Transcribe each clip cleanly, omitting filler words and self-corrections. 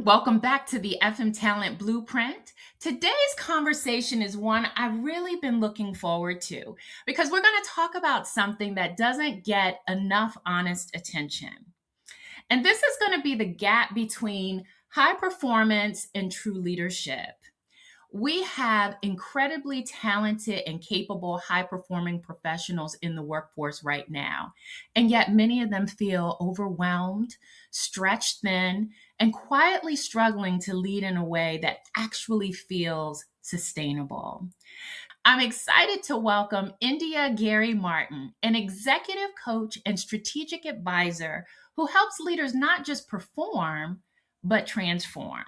Welcome back to the FM Talent Blueprint. Today's conversation is one I've really been looking forward to because we're going to talk about something that doesn't get enough honest attention. And this is going to be the gap between high performance and true leadership. We have incredibly talented and capable high-performing professionals in the workforce right now, and yet many of them feel overwhelmed, stretched thin, and quietly struggling to lead in a way that actually feels sustainable. I'm excited to welcome India Gary Martin, an executive coach and strategic advisor who helps leaders not just perform, but transform.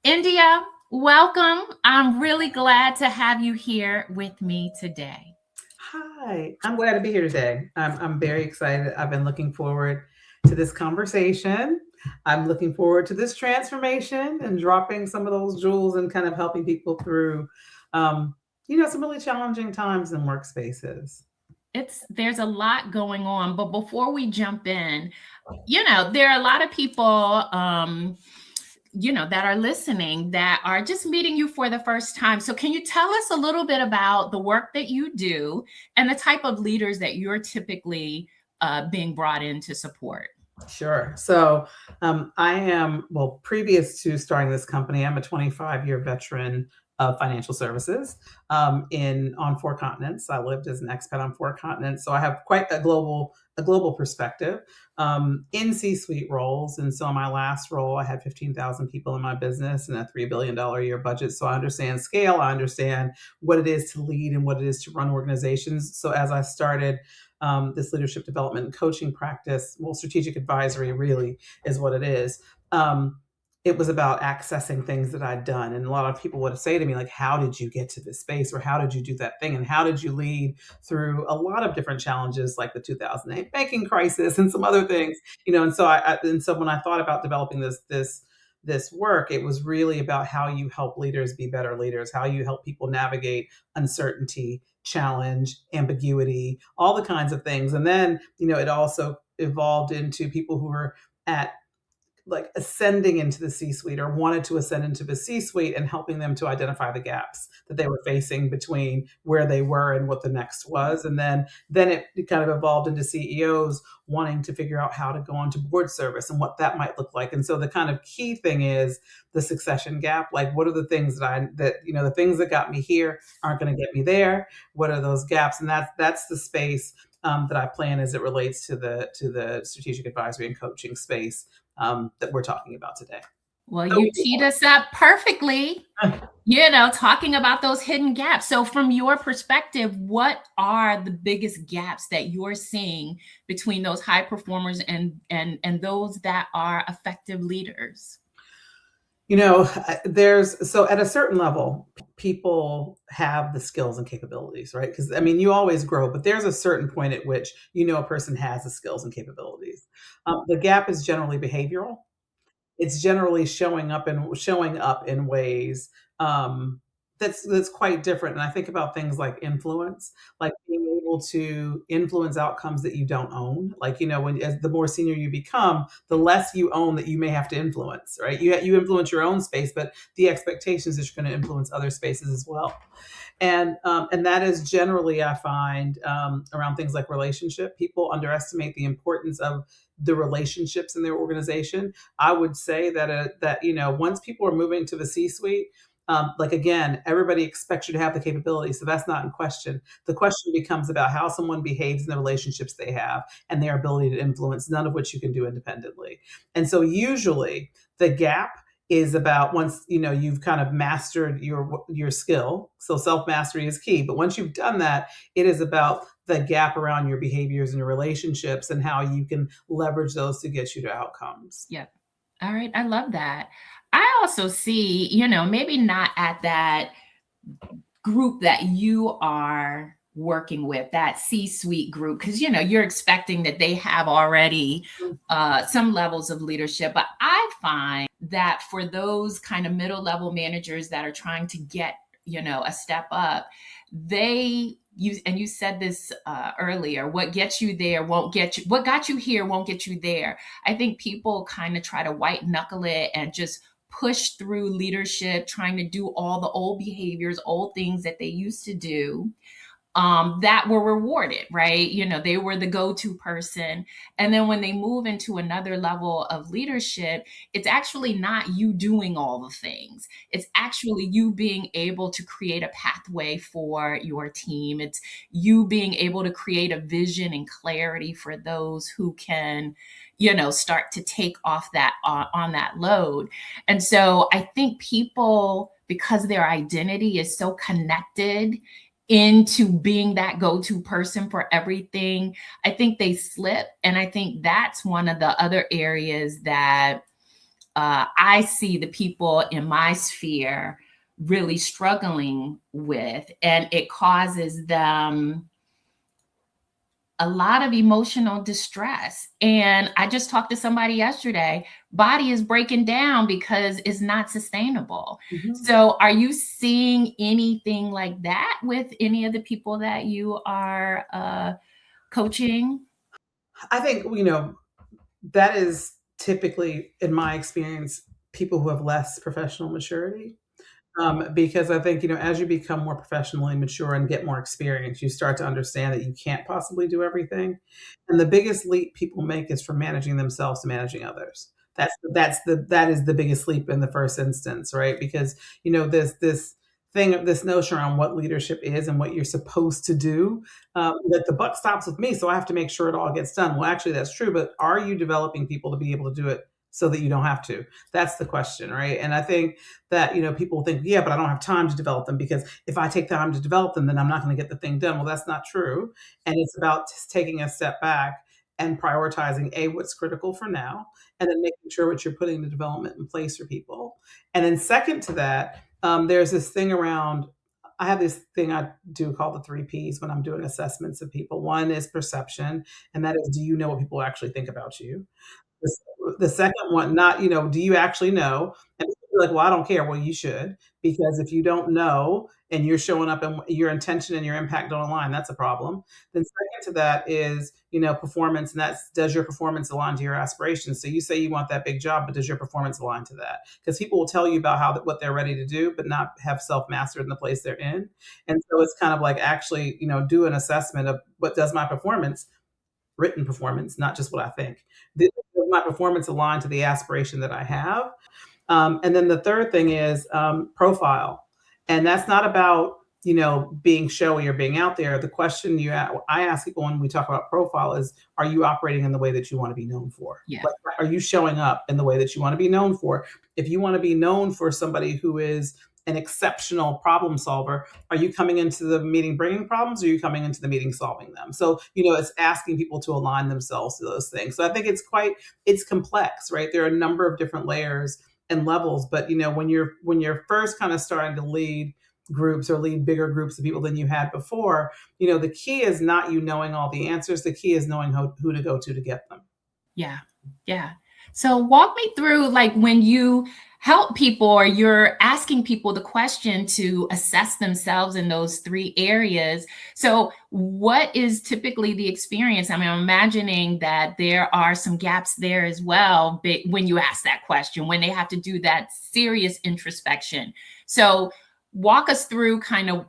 India, welcome. I'm really glad to have you here with me today. Hi, I'm glad to be here today. I'm very excited. I've been looking forward to this conversation. I'm looking forward to this transformation and dropping some of those jewels and kind of helping people through, some really challenging times in workspaces. There's a lot going on, but before we jump in, there are a lot of people, that are listening that are just meeting you for the first time. So can you tell us a little bit about the work that you do and the type of leaders that you're typically being brought in to support? Sure. So I am, previous to starting this company, I'm a 25-year veteran of financial services on 4 continents. I lived as an expat on 4 continents. So I have quite a global perspective in C-suite roles. And so in my last role, I had 15,000 people in my business and a $3 billion a year budget. So I understand scale. I understand what it is to lead and what it is to run organizations. So as I started this leadership development and coaching practice, strategic advisory really is what it is. It was about accessing things that I'd done. And a lot of people would say to me, like, how did you get to this space? Or how did you do that thing? And how did you lead through a lot of different challenges like the 2008 banking crisis and some other things, And so when I thought about developing this work, it was really about how you help leaders be better leaders, how you help people navigate uncertainty, challenge, ambiguity, all the kinds of things. And then, it also evolved into people who were at ascending into the C-suite or wanted to ascend into the C-suite and helping them to identify the gaps that they were facing between where they were and what the next was. And then it kind of evolved into CEOs wanting to figure out how to go onto board service and what that might look like. And so the kind of key thing is the succession gap. Like, what are the things the things that got me here aren't going to get me there? What are those gaps? And that's the space that I plan as it relates to the strategic advisory and coaching space that we're talking about today. Well, you teed us up perfectly, talking about those hidden gaps. So from your perspective, what are the biggest gaps that you're seeing between those high performers and those that are effective leaders? At a certain level, people have the skills and capabilities, right? Because you always grow, but there's a certain point at which a person has the skills and capabilities. The gap is generally behavioral. It's generally showing up in ways that's quite different. And I think about things like influence, like being able to influence outcomes that you don't own. Like, as the more senior you become, the less you own that you may have to influence, right? You influence your own space, but the expectations is you're going to influence other spaces as well. And that is generally, I find, around things like relationship. People underestimate the importance of the relationships in their organization. I would say that once people are moving to the C-suite, again, everybody expects you to have the capability. So that's not in question. The question becomes about how someone behaves in the relationships they have and their ability to influence, none of which you can do independently. And so usually the gap is about once you've kind of mastered your skill. So self mastery is key. But once you've done that, it is about the gap around your behaviors and your relationships and how you can leverage those to get you to outcomes. Yep. All right. I love that. I also see, maybe not at that group that you are working with, that C-suite group, because you're expecting that they have already some levels of leadership. But I find that for those kind of middle level managers that are trying to get a step up, you said this earlier, what gets you there won't get you, what got you here won't get you there. I think people kind of try to white knuckle it and just push through leadership, trying to do all the old behaviors, old things that they used to do, that were rewarded, right? They were the go-to person. And then when they move into another level of leadership, it's actually not you doing all the things. It's actually you being able to create a pathway for your team. It's you being able to create a vision and clarity for those who can, start to take off that on that load. And so I think people, because their identity is so connected into being that go-to person for everything, I think they slip. And I think that's one of the other areas that I see the people in my sphere really struggling with. And it causes them a lot of emotional distress. And I just talked to somebody yesterday, body is breaking down because it's not sustainable. Mm-hmm. So are you seeing anything like that with any of the people that you are coaching? I think, that is typically, in my experience, people who have less professional maturity. Because I think, as you become more professionally mature and get more experience, you start to understand that you can't possibly do everything. And the biggest leap people make is from managing themselves to managing others. That is the biggest leap in the first instance, right? Because, this notion around what leadership is and what you're supposed to do, that the buck stops with me, so I have to make sure it all gets done. Well, actually, that's true, but are you developing people to be able to do it so that you don't have to? That's the question, right? And I think that, people think, yeah, but I don't have time to develop them, because if I take time to develop them, then I'm not going to get the thing done. Well, that's not true. And it's about taking a step back and prioritizing what's critical for now, and then making sure what you're putting the development in place for people. And then second to that, there's this thing around, I have this thing I do called the 3 Ps when I'm doing assessments of people. One is perception, and that is, do you know what people actually think about you? The second one, not, do you actually know? And people are like, well, I don't care. Well, you should, because if you don't know and you're showing up and your intention and your impact don't align, that's a problem. Then second to that is, performance, and that's, does your performance align to your aspirations? So you say you want that big job, but does your performance align to that? Because people will tell you about what they're ready to do, but not have self-mastered in the place they're in. And so it's kind of like, actually, do an assessment of, what does my performance, written performance, not just what I think, does my performance align to the aspiration that I have? And then the third thing is profile. And that's not about, being showy or being out there. The question I ask people when we talk about profile is, are you operating in the way that you want to be known for? Yeah. Like, are you showing up in the way that you want to be known for? If you want to be known for somebody who is an exceptional problem solver, are you coming into the meeting bringing problems, or are you coming into the meeting solving them? So, it's asking people to align themselves to those things. So I think it's complex, right? There are a number of different layers and levels, but when you're first kind of starting to lead groups or lead bigger groups of people than you had before, the key is not you knowing all the answers. The key is knowing who to go to get them. Yeah. Yeah. So walk me through, like, when you help people or you're asking people the question to assess themselves in those 3 areas. So what is typically the experience? I mean, I'm imagining that there are some gaps there as well, but when you ask that question, when they have to do that serious introspection. So walk us through kind of,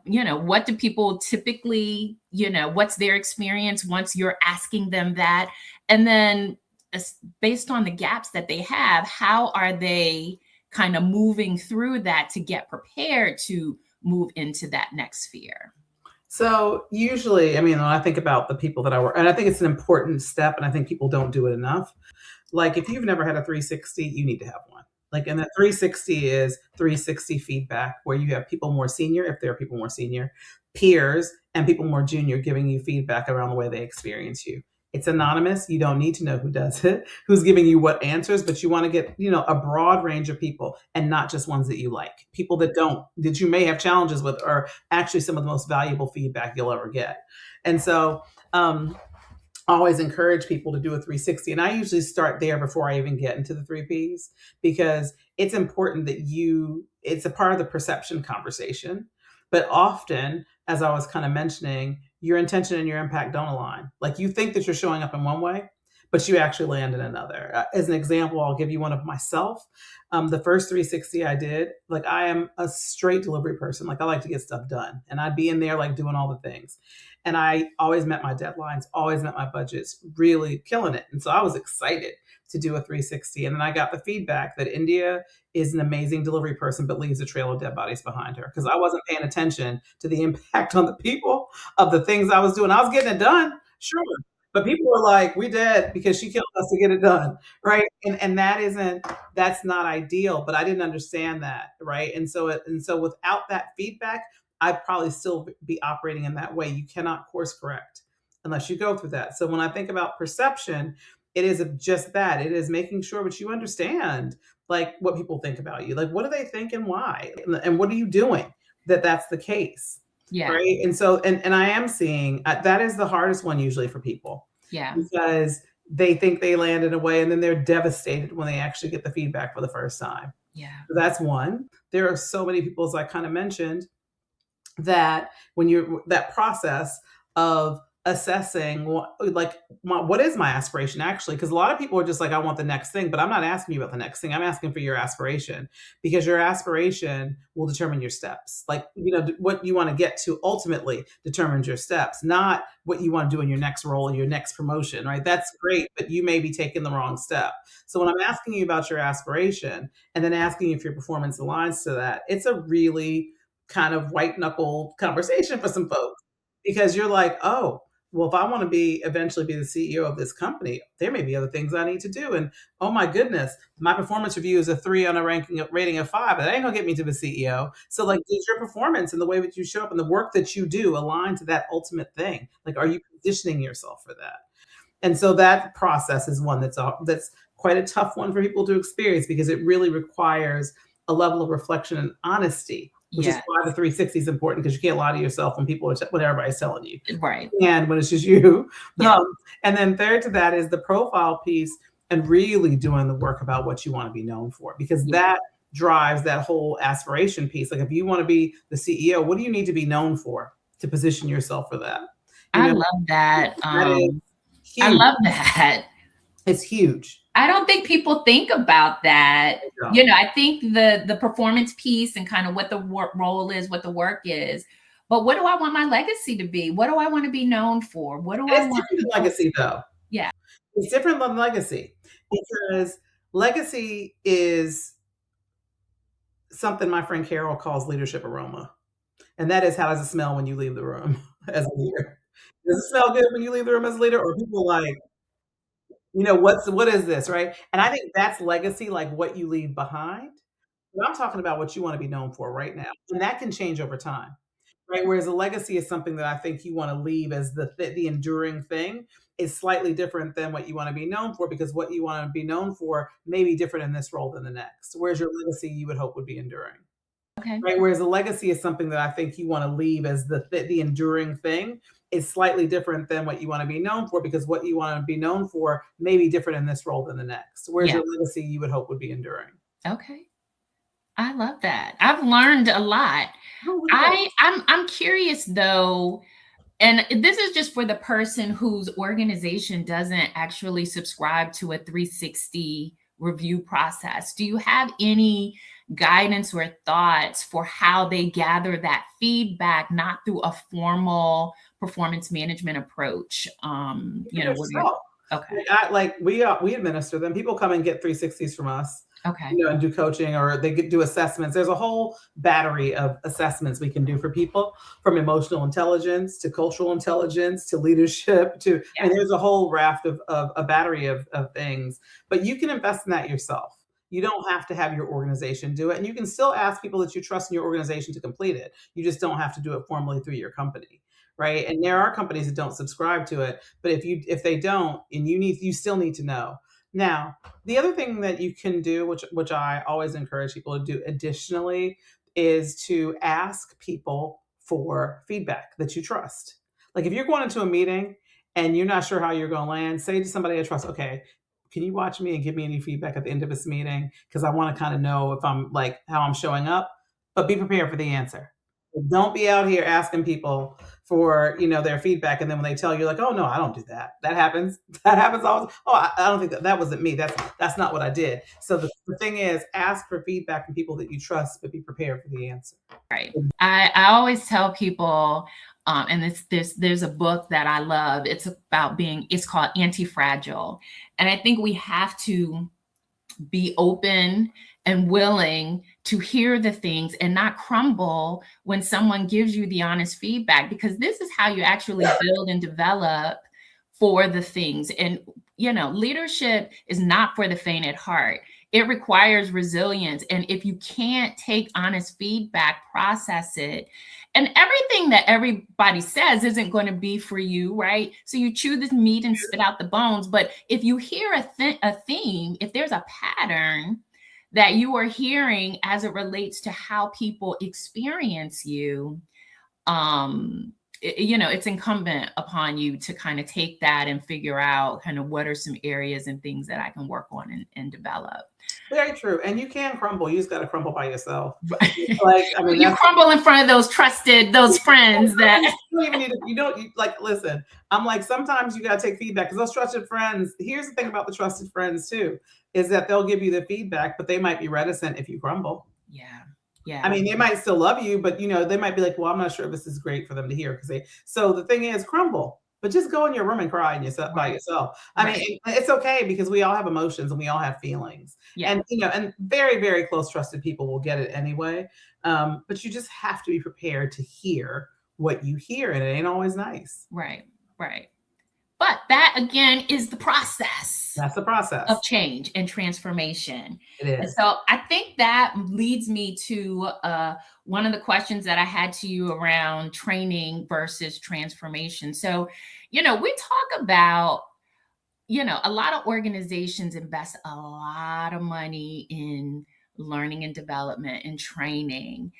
what do people typically, what's their experience once you're asking them that? And then based on the gaps that they have, how are they kind of moving through that to get prepared to move into that next sphere? So usually, when I think about the people that I work, and I think it's an important step, and I think people don't do it enough. Like, if you've never had a 360, you need to have one. Like, and the 360 is 360 feedback, where you have people more senior, if there are people more senior, peers, and people more junior giving you feedback around the way they experience you. It's anonymous. You don't need to know who does it, who's giving you what answers, but you want to get, a broad range of people and not just ones that you like. People that you may have challenges with are actually some of the most valuable feedback you'll ever get. And so, always encourage people to do a 360. And I usually start there before I even get into the 3Ps, because it's important that it's a part of the perception conversation. But often, as I was kind of mentioning, your intention and your impact don't align. Like, you think that you're showing up in one way, but you actually land in another. As an example, I'll give you one of myself. The first 360 I did, like, I am a straight delivery person. Like, I like to get stuff done, and I'd be in there like doing all the things. And I always met my deadlines, always met my budgets, really killing it. And so I was excited to do a 360. And then I got the feedback that India is an amazing delivery person, but leaves a trail of dead bodies behind her, because I wasn't paying attention to the impact on the people of the things I was doing. I was getting it done, sure. But people were like, we dead because she killed us to get it done, right? And that's not ideal, but I didn't understand that, right? And so without that feedback, I'd probably still be operating in that way. You cannot course correct unless you go through that. So when I think about perception, it is just that. It is making sure that you understand, like, what people think about you. Like, what do they think and why? And what are you doing that's the case? Yeah. Right. And so, and I am seeing that is the hardest one usually for people. Yeah. Because they think they land in a way, and then they're devastated when they actually get the feedback for the first time. Yeah. So that's one. There are so many people, as I kind of mentioned, that that process of assessing what is my aspiration, actually, because a lot of people are just like, I want the next thing, but I'm not asking you about the next thing. I'm asking for your aspiration, because your aspiration will determine your steps. Like, what you want to get to ultimately determines your steps, not what you want to do in your next role or your next promotion, right? That's great, but you may be taking the wrong step. So when I'm asking you about your aspiration and then asking you if your performance aligns to that, it's a really kind of white knuckle conversation for some folks, because you're like, oh, well, if I want to eventually be the CEO of this company, there may be other things I need to do. And oh my goodness, my performance review is a 3 on a rating of 5. That ain't gonna get me to the CEO. So, like, does your performance and the way that you show up and the work that you do align to that ultimate thing? Like, are you positioning yourself for that? And so that process is one that's quite a tough one for people to experience, because it really requires a level of reflection and honesty, which is why the 360 is important, because you can't lie to yourself when everybody's telling you. Right. And when it's just you. Yeah. And then third to that is the profile piece, and really doing the work about what you want to be known for, because that drives that whole aspiration piece. Like, if you want to be the CEO, what do you need to be known for to position yourself for that? I love that. I love that. It's huge. I don't think people think about that. I think the performance piece and kind of what the role is, what the work is. But what do I want my legacy to be? What do I want to be known for? What do I want? It's different than legacy, though. Yeah. It's different than legacy, because legacy is something my friend Carol calls leadership aroma. And that is, how does it smell when you leave the room as a leader? Does it smell good when you leave the room as a leader? Or people like, what is this, right? And I think that's legacy, like what you leave behind. But I'm talking about what you want to be known for right now. And that can change over time, right? Whereas a legacy is something that I think you want to leave as the enduring thing. Is slightly different than what you want to be known for, because what you want to be known for may be different in this role than the next. Whereas your legacy, you would hope, would be enduring. Okay. Right. Whereas a legacy is something that I think you want to leave as the enduring thing. Is slightly different than what you want to be known for, because what you want to be known for may be different in this role than the next. Whereas your legacy, you would hope, would be enduring. Okay. I love that. I've learned a lot. I'm curious, though, and this is just for the person whose organization doesn't actually subscribe to a 360 review process. Do you have any guidance or thoughts for how they gather that feedback, not through a formal performance management approach? Okay. We administer them. People come and get 360s from us. Okay. And do coaching, or they do assessments. There's a whole battery of assessments we can do for people, from emotional intelligence to cultural intelligence to leadership and there's a whole raft of a battery of things. But you can invest in that yourself. You don't have to have your organization do it. And you can still ask people that you trust in your organization to complete it. You just don't have to do it formally through your company. Right. And there are companies that don't subscribe to it. But if they don't, and you still need to know. Now, the other thing that you can do, which I always encourage people to do additionally, is to ask people for feedback that you trust. Like if you're going into a meeting and you're not sure how you're going to land, say to somebody I trust, okay, can you watch me and give me any feedback at the end of this meeting? Because I want to kind of know if I'm like how I'm showing up, but be prepared for the answer. Don't be out here asking people for, their feedback. And then when they tell you like, oh no, I don't do that. That happens. That happens all. Oh, I don't think that wasn't me. That's not what I did. So the thing is, ask for feedback from people that you trust, but be prepared for the answer. Right. I always tell people, and there's a book that I love. It's called Anti-Fragile. And I think we have to be open and willing to hear the things and not crumble when someone gives you the honest feedback, because this is how you actually build and develop for the things. And, leadership is not for the faint at heart. It requires resilience. And if you can't take honest feedback, process it, and everything that everybody says isn't going to be for you, right? So you chew the meat and spit out the bones. But if you hear a theme, if there's a pattern that you are hearing as it relates to how people experience you, it's incumbent upon you to kind of take that and figure out kind of what are some areas and things that I can work on and develop. Very true. And you can crumble. You just got to crumble by yourself. Like, I mean, you crumble in front of those friends that listen, I'm like, sometimes you got to take feedback because those trusted friends, here's the thing about the trusted friends too, is that they'll give you the feedback, but they might be reticent if you crumble. Yeah. Yeah. I mean, they might still love you, but they might be like, well, I'm not sure if this is great for them to hear so the thing is crumble. But just go in your room and cry by yourself. I mean, it's okay because we all have emotions and we all have feelings. Yeah. And, and very, very close trusted people will get it anyway. But you just have to be prepared to hear what you hear. And it ain't always nice. Right. Right. But that, again, is the process. That's the process of change and transformation. It is. And so I think that leads me to one of the questions that I had to you around training versus transformation. So, we talk about, a lot of organizations invest a lot of money in learning and development and training.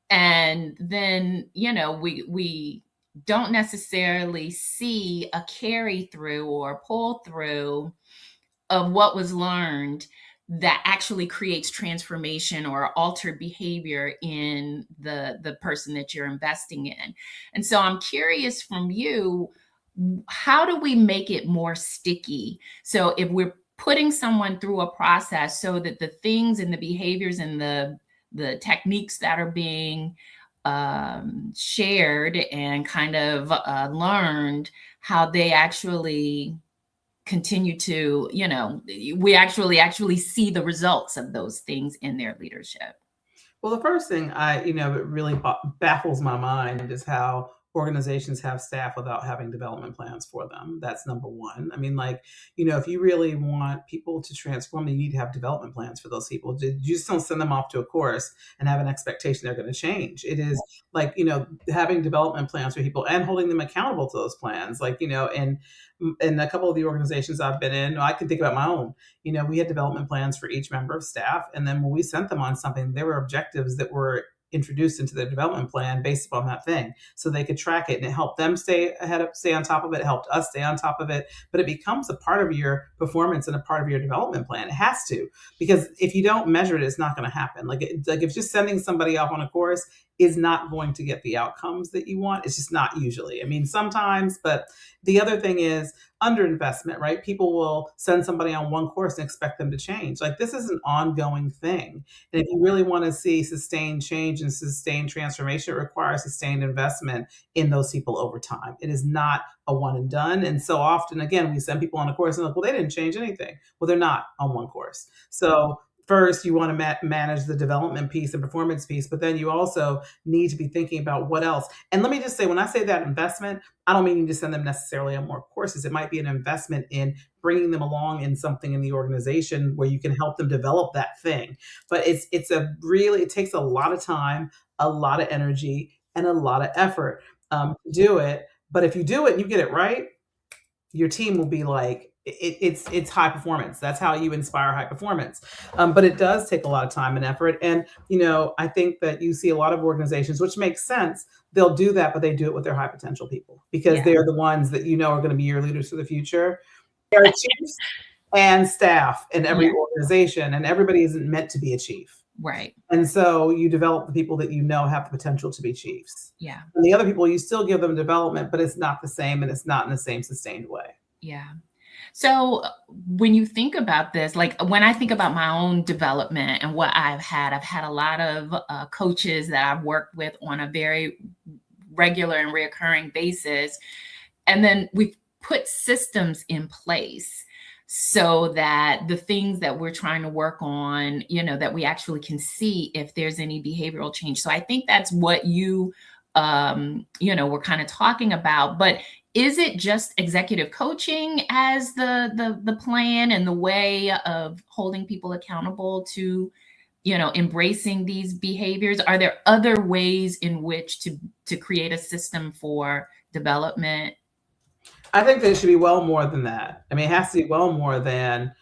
And then, we don't necessarily see a carry through or pull through of what was learned that actually creates transformation or altered behavior in the person that you're investing in. And so I'm curious from you, how do we make it more sticky? So if we're putting someone through a process so that the things and the behaviors and the techniques that are being shared and kind of learned, how they actually continue to, we actually see the results of those things in their leadership. Well, the first thing it really baffles my mind is how organizations have staff without having development plans for them. That's number one. I mean, if you really want people to transform, you need to have development plans for those people. You just don't send them off to a course and have an expectation they're going to change. It is having development plans for people and holding them accountable to those plans. In a couple of the organizations I've been in, I can think about my own, we had development plans for each member of staff. And then when we sent them on something, there were objectives that were introduced into their development plan based upon that thing, so they could track it, and it helped them stay on top of it. It helped us stay on top of it, but it becomes a part of your performance and a part of your development plan. It has to, because if you don't measure it, it's not going to happen. If just sending somebody off on a course is not going to get the outcomes that you want. It's just not usually. I mean, sometimes, but the other thing is underinvestment, right? People will send somebody on one course and expect them to change. This is an ongoing thing. And if you really want to see sustained change and sustained transformation, it requires sustained investment in those people over time. It is not a one and done. And so often, again, we send people on a course and well, they didn't change anything. Well, they're not on one course. So first you want to manage the development piece and performance piece, but then you also need to be thinking about what else. And let me just say, when I say that investment, I don't mean you to send them necessarily on more courses. It might be an investment in bringing them along in something in the organization where you can help them develop that thing. But it takes a lot of time, a lot of energy, and a lot of effort to do it. But if you do it and you get it right, your team will be like it's high performance. That's how you inspire high performance. But it does take a lot of time and effort. And I think that you see a lot of organizations, which makes sense. They'll do that, but they do it with their high potential people because Yeah. they're the ones that are going to be your leaders for the future. There are chiefs and staff in every Yeah. organization, and everybody isn't meant to be a chief. Right. And so you develop the people that have the potential to be chiefs. Yeah. And the other people, you still give them development, but it's not the same, and it's not in the same sustained way. Yeah. So when you think about this, like when I think about my own development and what I've had a lot of coaches that I've worked with on a very regular and reoccurring basis. And then we've put systems in place so that the things that we're trying to work on, that we actually can see if there's any behavioral change. So I think that's what you, we're kind of talking about. But is it just executive coaching as the plan and the way of holding people accountable to, embracing these behaviors? Are there other ways in which to create a system for development? I think that it should be well more than that. I mean, it has to be well more than,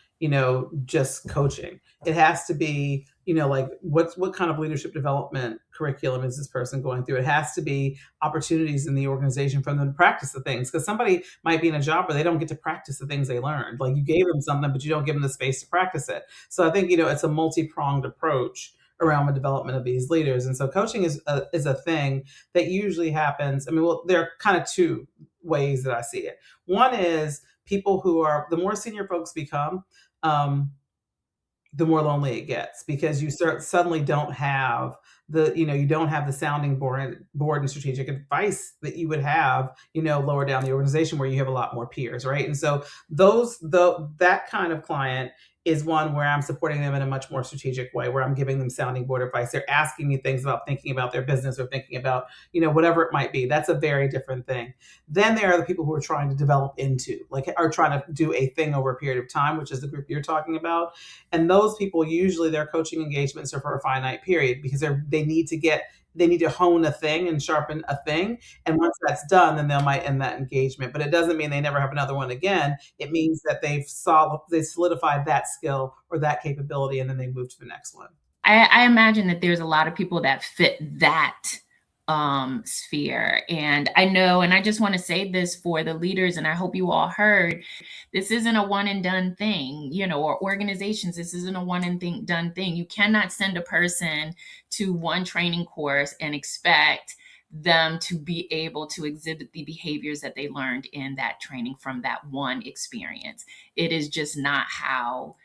just coaching. It has to be, like what kind of leadership development curriculum is this person going through? It has to be opportunities in the organization for them to practice the things, because somebody might be in a job where they don't get to practice the things they learned. Like, you gave them something, but you don't give them the space to practice it. So I think, it's a multi-pronged approach around the development of these leaders. And so coaching is a thing that usually happens. I mean, well, there are kind of two ways that I see it. One is people the more senior folks become, the more lonely it gets, because you suddenly don't have you don't have the sounding board and strategic advice that you would have, lower down the organization where you have a lot more peers, right? And so that kind of client is one where I'm supporting them in a much more strategic way, where I'm giving them sounding board advice. They're asking me things about thinking about their business or thinking about, whatever it might be. That's a very different thing. Then there are the people who are trying to develop into, like, are trying to do a thing over a period of time, which is the group you're talking about. And those people, usually their coaching engagements are for a finite period, because they need to hone a thing and sharpen a thing. And once that's done, then they might end that engagement. But it doesn't mean they never have another one again. It means that they solidified that skill or that capability, and then they move to the next one. I imagine that there's a lot of people that fit that sphere. And I know, and I just want to say this for the leaders, and I hope you all heard, this isn't a one and done thing, or organizations, this isn't a one and done thing. You cannot send a person to one training course and expect them to be able to exhibit the behaviors that they learned in that training from that one experience. It is just not how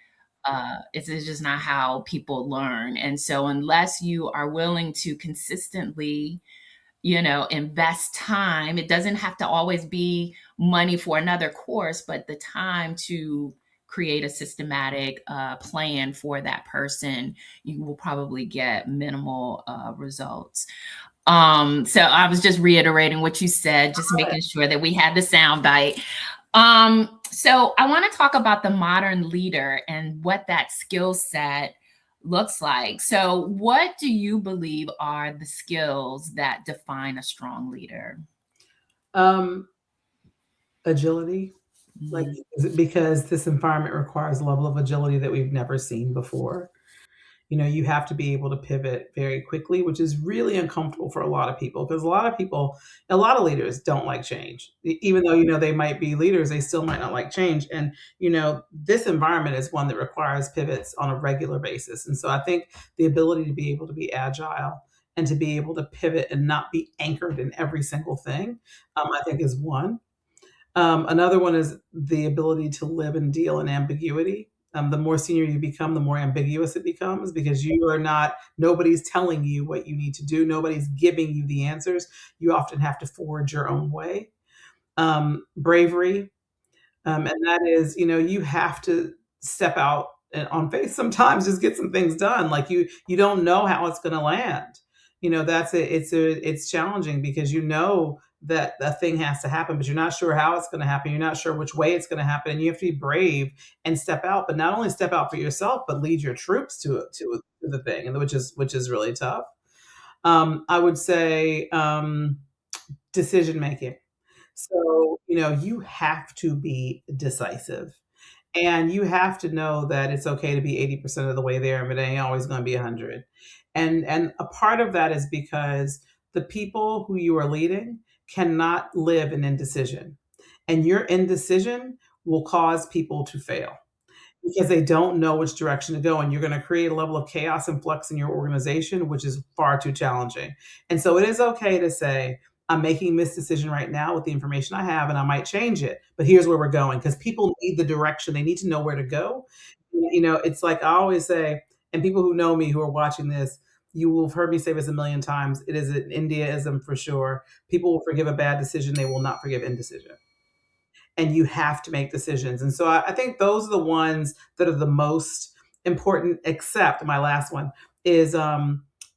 people learn. And so unless you are willing to consistently, invest time, it doesn't have to always be money for another course, but the time to create a systematic plan for that person, you will probably get minimal results. So I was just reiterating what you said, just making sure that we had the sound bite. So I want to talk about the modern leader and what that skill set looks like. So what do you believe are the skills that define a strong leader? Agility, like, because this environment requires a level of agility that we've never seen before. You have to be able to pivot very quickly, which is really uncomfortable for a lot of people, because a lot of leaders don't like change. Even though, they might be leaders, they still might not like change. And, this environment is one that requires pivots on a regular basis. And so I think the ability to be able to be agile and to be able to pivot and not be anchored in every single thing, I think is one. Another one is the ability to live and deal in ambiguity. The more senior you become, the more ambiguous it becomes, because nobody's telling you what you need to do. Nobody's giving you the answers. You often have to forge your own way. Bravery. And that is, you have to step out on faith sometimes just get some things done. Like you don't know how it's going to land. That's it. It's challenging because that a thing has to happen, but you're not sure how it's going to happen. You're not sure which way it's going to happen, and you have to be brave and step out. But not only step out for yourself, but lead your troops to the thing, and which is really tough. I would say decision making. So you have to be decisive. And you have to know that it's okay to be 80% of the way there, but it ain't always going to be 100. And a part of that is because the people who you are leading cannot live in indecision. And your indecision will cause people to fail because they don't know which direction to go. And you're going to create a level of chaos and flux in your organization, which is far too challenging. And so it is okay to say, I'm making this decision right now with the information I have, and I might change it, but here's where we're going, because people need the direction. They need to know where to go. It's like I always say, and people who know me who are watching this, you will have heard me say this a million times. It is an Indiaism for sure. People will forgive a bad decision. They will not forgive indecision, and you have to make decisions. And so I think those are the ones that are the most important, except my last one is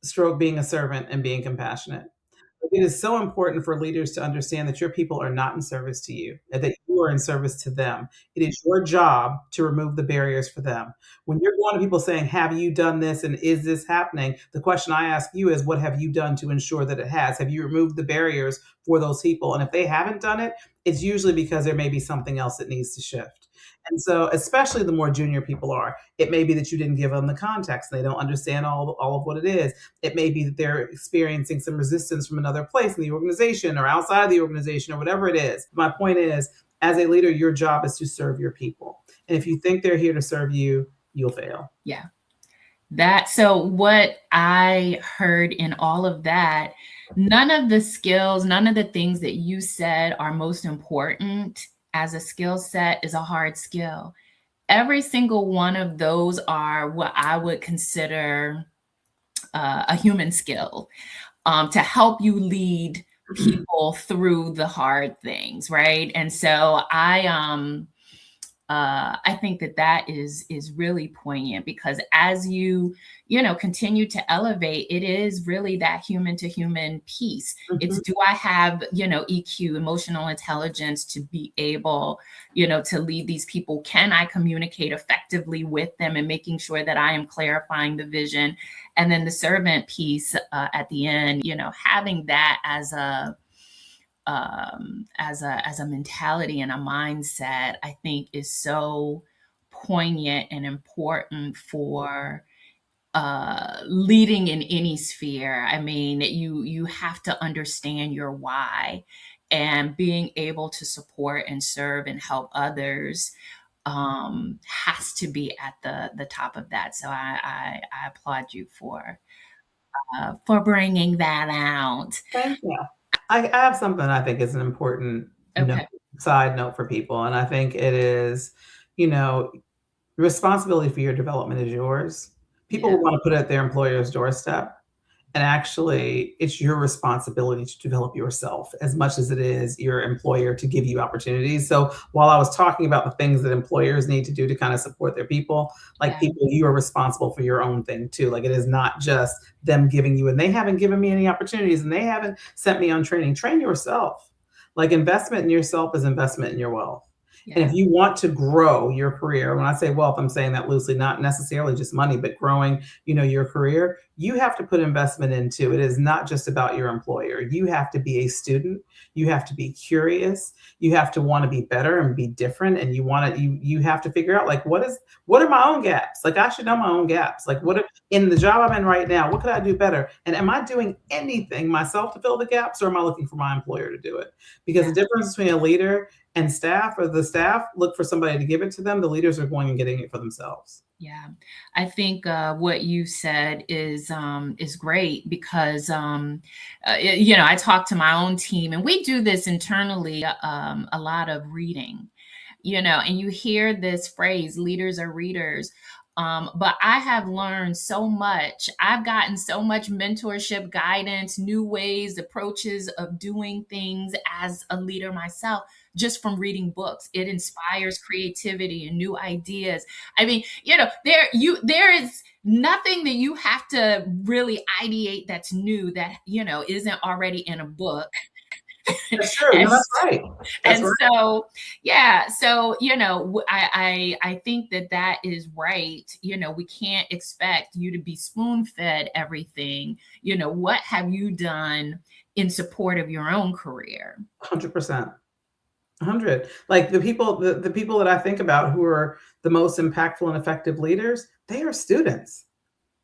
stroke being a servant and being compassionate. It is so important for leaders to understand that your people are not in service to you, and that you are in service to them. It is your job to remove the barriers for them. When you're going to people saying, have you done this and is this happening? The question I ask you is, what have you done to ensure that it has? Have you removed the barriers for those people? And if they haven't done it, it's usually because there may be something else that needs to shift. And so, especially the more junior people are, it may be that you didn't give them the context. They don't understand all of what it is. It may be that they're experiencing some resistance from another place in the organization or outside of the organization or whatever it is. My point is, as a leader, your job is to serve your people. And if you think they're here to serve you, you'll fail. Yeah. So what I heard in all of that, none of the skills, none of the things that you said are most important as a skill set is a hard skill. Every single one of those are what I would consider a human skill to help you lead people through the hard things, right? And so I think that is really poignant, because as you continue to elevate, it is really that human to human piece. It's, do I have EQ, emotional intelligence, to be able to lead these people? Can I communicate effectively with them, and making sure that I am clarifying the vision? And then the servant piece at the end, having that as a mentality and a mindset, I think is so poignant and important for leading in any sphere. I mean, you have to understand your why, and being able to support and serve and help others has to be at the top of that. So I applaud you for bringing that out. Thank you. I have something I think is an important Okay. side note for people, and I think it is, the responsibility for your development is yours. People Yeah. want to put it at their employer's doorstep, and actually, it's your responsibility to develop yourself as much as it is your employer to give you opportunities. So while I was talking about the things that employers need to do to kind of support their people, like Yeah. people, you are responsible for your own thing too. Like, it is not just them giving you, and they haven't given me any opportunities and they haven't sent me on training. Train yourself. Like, investment in yourself is investment in your wealth. And Yeah. if you want to grow your career, when I say wealth, I'm saying that loosely, not necessarily just money, but growing, your career, you have to put investment into it. Is not just about your employer. You have to be a student. You have to be curious. You have to want to be better and be different. And you have to figure out, like, what are my own gaps? Like, I should know my own gaps. Like, in the job I'm in right now, what could I do better? And am I doing anything myself to fill the gaps, or am I looking for my employer to do it? Because the difference between a leader and staff, or the staff look for somebody to give it to them, the leaders are going and getting it for themselves. Yeah, I think what you said is great, because I talk to my own team, and we do this internally, a lot of reading, and you hear this phrase, leaders are readers. But I have learned so much. I've gotten so much mentorship, guidance, new ways, approaches of doing things as a leader myself, just from reading books. It inspires creativity and new ideas. I mean, there is nothing that you have to really ideate that's new that, isn't already in a book. That's true. And No, that's right. That's and right. so, yeah, so, I think that that is right. We can't expect you to be spoon fed everything. What have you done in support of your own career? 100%. 100. Like the people that I think about who are the most impactful and effective leaders, they are students.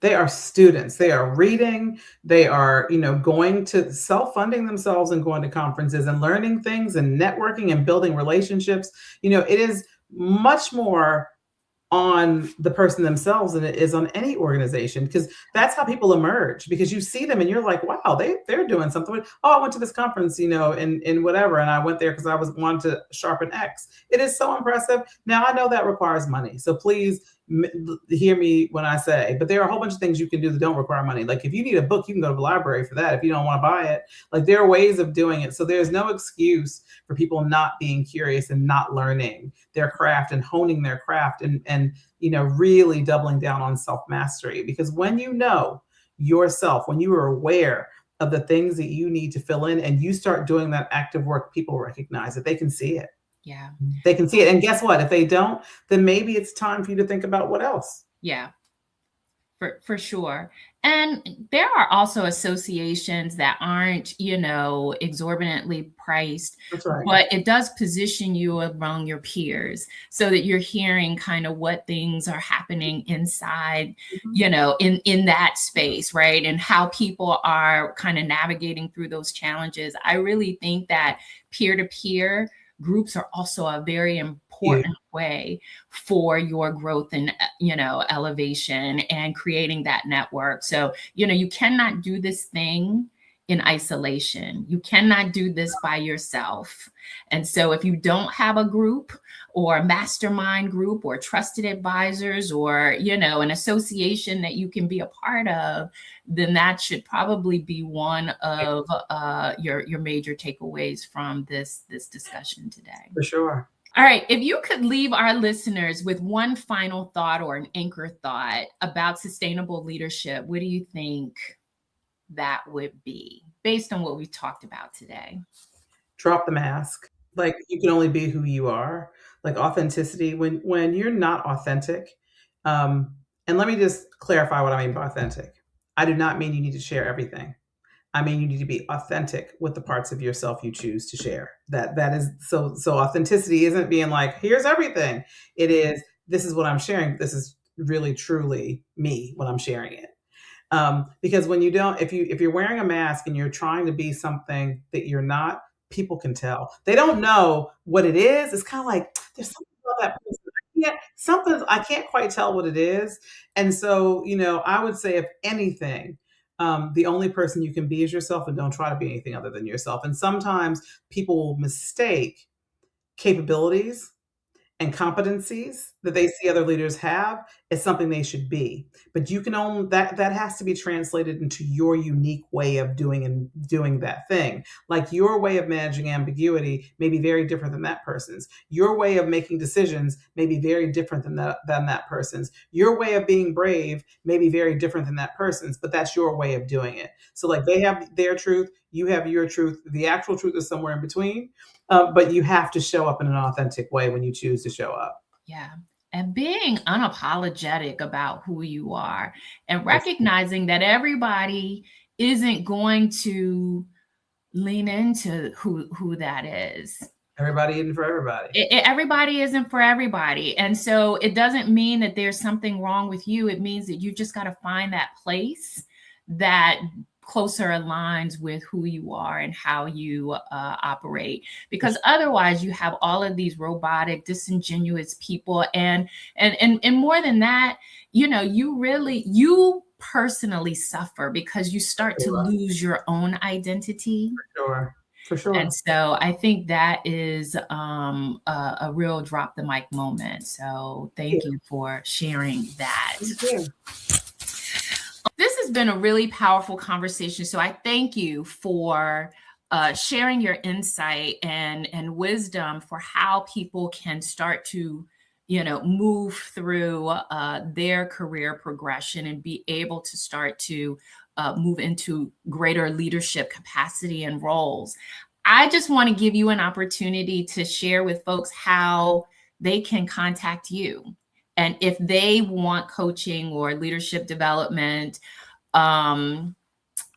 They are students. They are reading. They are, going to self-funding themselves and going to conferences and learning things and networking and building relationships. It is much more on the person themselves than it is on any organization, because that's how people emerge, because you see them and you're like, wow, they're doing something. Oh, I went to this conference, in whatever, and I went there because I was wanted to sharpen X. It is so impressive. Now I know that requires money, so please hear me when I say, but there are a whole bunch of things you can do that don't require money. Like if you need a book, you can go to the library for that if you don't want to buy it. Like there are ways of doing it. So there's no excuse for people not being curious and not learning their craft and honing their craft, and really doubling down on self-mastery. Because when you know yourself, when you are aware of the things that you need to fill in and you start doing that active work, people recognize it. They can see it. Yeah. They can see it. And guess what? If they don't, then maybe it's time for you to think about what else. Yeah. For sure. And there are also associations that aren't, exorbitantly priced, That's right. but it does position you among your peers so that you're hearing kind of what things are happening inside, in that space, right? And how people are kind of navigating through those challenges. I really think that peer-to-peer groups are also a very important way for your growth and elevation and creating that network. So you cannot do this thing in isolation. You cannot do this by yourself. And so if you don't have a group or a mastermind group or trusted advisors or an association that you can be a part of, then that should probably be one of your major takeaways from this discussion today. For sure. All right. If you could leave our listeners with one final thought or an anchor thought about sustainable leadership, what do you think that would be based on what we talked about today? Drop the mask. Like you can only be who you are. Like authenticity. When you're not authentic, and let me just clarify what I mean by authentic. I do not mean you need to share everything. I mean, you need to be authentic with the parts of yourself you choose to share. That is so authenticity isn't being like, here's everything. It is, this is what I'm sharing. This is really truly me when I'm sharing it. Because when you don't, if you're wearing a mask and you're trying to be something that you're not, people can tell. They don't know what it is. It's kind of like there's something about that person. I can't quite tell what it is. And so, I would say if anything, the only person you can be is yourself, and don't try to be anything other than yourself. And sometimes people will mistake capabilities and competencies that they see other leaders have is something they should be. But you can only that has to be translated into your unique way of doing that thing. Like your way of managing ambiguity may be very different than that person's. Your way of making decisions may be very different than that person's. Your way of being brave may be very different than that person's, but that's your way of doing it. So like they have their truth, you have your truth. The actual truth is somewhere in between. But you have to show up in an authentic way when you choose to show up. Yeah. And being unapologetic about who you are and recognizing that everybody isn't going to lean into who that is. Everybody isn't for everybody. Everybody isn't for everybody. And so it doesn't mean that there's something wrong with you. It means that you've just got to find that place that closer aligns with who you are and how you operate, because otherwise you have all of these robotic, disingenuous people, and more than that, you personally suffer because you start to lose your own identity. For sure. For And sure. so I think that is a real drop the mic moment. So Thank thank you. you for sharing that. Thank you. This has been a really powerful conversation. So I thank you for sharing your insight and wisdom for how people can start to, move through their career progression and be able to start to move into greater leadership capacity and roles. I just want to give you an opportunity to share with folks how they can contact you. And if they want coaching or leadership development, um,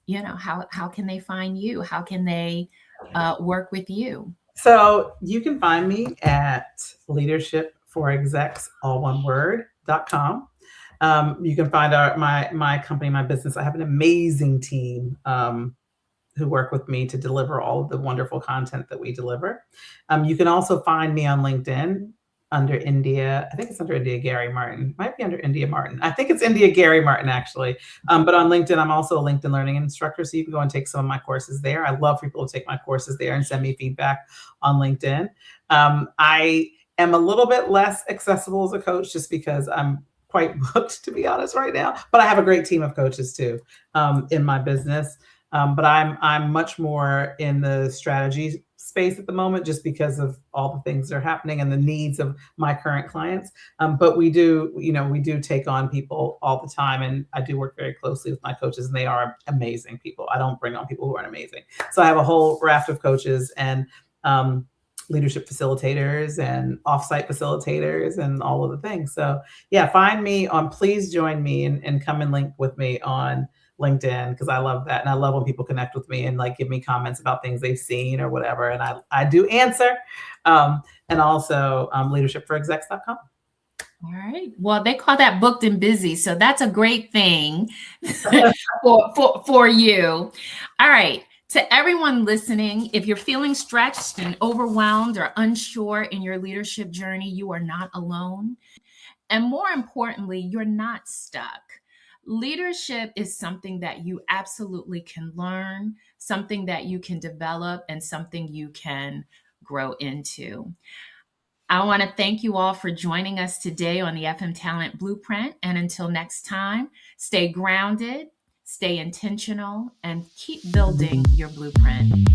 how can they find you? How can they work with you? So you can find me at leadershipforexecs, all one word.com. You can find my company, my business. I have an amazing team who work with me to deliver all of the wonderful content that we deliver. You can also find me on LinkedIn under India. I think it's under India Gary Martin. It might be under India Martin. I think it's India Gary Martin, actually. But on LinkedIn, I'm also a LinkedIn learning instructor. So you can go and take some of my courses there. I love for people to take my courses there and send me feedback on LinkedIn. I am a little bit less accessible as a coach just because I'm quite booked, to be honest, right now. But I have a great team of coaches too in my business. But I'm much more in the strategy space at the moment, just because of all the things that are happening and the needs of my current clients. But we do take on people all the time, and I do work very closely with my coaches, and they are amazing people. I don't bring on people who aren't amazing. So I have a whole raft of coaches and leadership facilitators and offsite facilitators and all of the things. So yeah, find me on. Please join me and come and link with me on LinkedIn, because I love that. And I love when people connect with me and like give me comments about things they've seen or whatever. And I do answer. And also leadershipforexecs.com. All right. Well, they call that booked and busy, so that's a great thing for you. All right. To everyone listening, if you're feeling stretched and overwhelmed or unsure in your leadership journey, you are not alone. And more importantly, you're not stuck. Leadership is something that you absolutely can learn, something that you can develop, and something you can grow into. I want to thank you all for joining us today on the FM Talent Blueprint. And until next time, stay grounded, stay intentional, and keep building your blueprint.